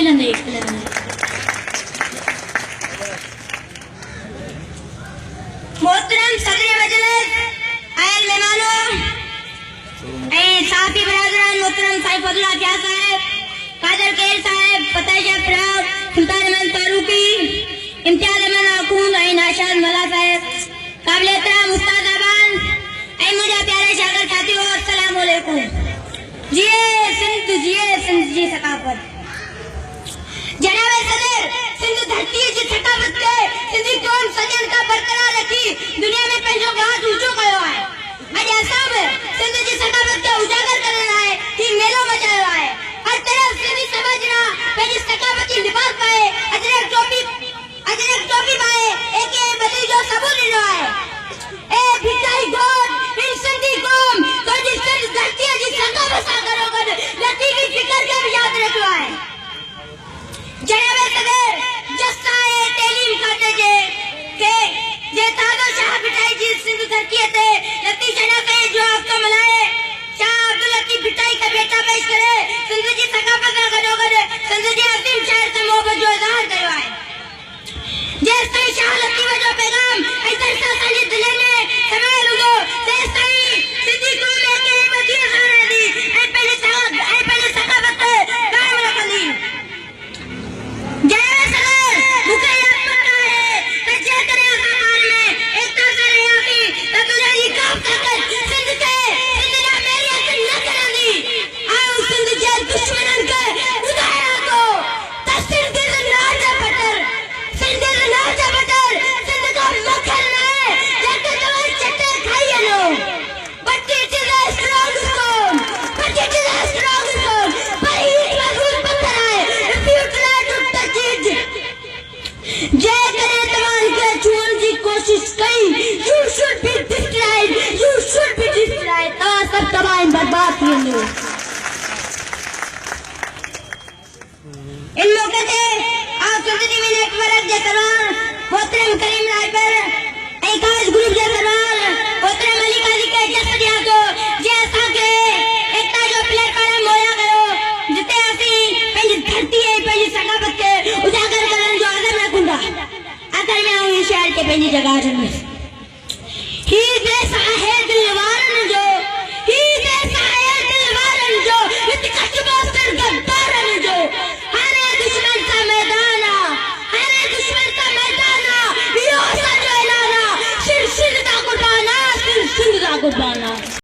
खिलंदे मोहतरम सदर मजलिस आयल मेहमानों साफी बरादरान मोहतरम साइफुल्लाह क्या साहब कादर केर साहब फतेह प्राग सुल्तान अहमद फारूकी इम्तियाज अहमद आकून नाशाद मला साहब काबिल एहतराम उस्ताद अबान मुझे प्यारे शागिर्द साथियों अस्सलाम वालेकुम। जिए सिंध जी सकाफत जनाबे सदर सिंध धरती जी सकाफत के सिंधी कौम सजन का बरकरार रखी दुनिया में पंहिंजो गात ऊंचो कयो है। अज असां बि सिंध जी सकाफत के उजागर करण लाइ ही मेलो मचायो है। हर तरफ सिंधी समाज ना पंहिंजी सकाफती लिबास पाए अजरक टोपी पाए एके बदली जो सबूत ॾिनो है। ए भिटाई गोद इन सिंधी कौम तो जी सिंध धरती जी सकाफत सां करो गॾु लतीफ़ी फिकर खे बि यादि रखियो आहे। जनाबे सदर जस्ताए तालीम खाते जे ताज़ो शाह भिटाई जी सिंध धरती ते लती जना के जो हफ्तो मल्हाए शाह अब्दुल लतीफ भिटाई का बेटा पेश करे सिंध जी सकाफत सां गॾोगॾु सिंध जे असीम शहर से मोहब्बत जो इज़हार कयो आहे। जेस ताईं शाह लतीफ जो पैगाम ऐं तरसा असांजे दिलनि में समायल हूंदो तेस ताईं सिंधी कौम एके वधीक सां रहंदी ऐं पंहिंजे सकाफत खे क़ाइमु रखंदी। जनाब सदर मूंखे इहा पता है त जेकॾहिं असां पाण में एकता सां रहियासीं त दुनिया जी का ताक़त सिंध जा मेरियत न करंदी। आऊं सिंध जे दुश्मननि खे ॿुधायां थो त सिंध नाज बटर सिंध का मक्खन है जेके तव्हां चटे खाई वञो। But it is a strong stone. But it is a strong stone. पर ईट मज़बूत पत्थर है। If you try to touch it, जेकॾहिं तव्हां खे छुअण जी कोशिश कई, you should be destroyed. You should be destroyed. तव्हां सभु तबाह ऐं बर्बाद थी वञो। इन मौके ते आप सिंध टीवी नेटवर्क जे दौरान मोहतरम करीम राइबर ऐं काज ग्रुप जे दौरान मोहतरम अली काजी के इजाज़त ॾियां थो जे असांखे एकता जो प्लेटफॉर्म मुहैया कयो जिते असीं पंहिंजी धरती ऐं पंहिंजी सकाफत खे उजागर करण जो अज़म रखूंदा। आख़िर में आऊं शाइर खे पंहिंजी जॻह ॾींदुसि। ही देश आहे दिलवारनि जो, ही देश आहे दिलवारनि जो, हिते कचबो सिर गद्दारनि जो। हाणे दुश्मन का मैदान आ, हाणे दुश्मन का मैदान आ, इहो असांजो ऐलान आ। सिंध दा कुर्बान आ, सिंध दा कुर्बान आ।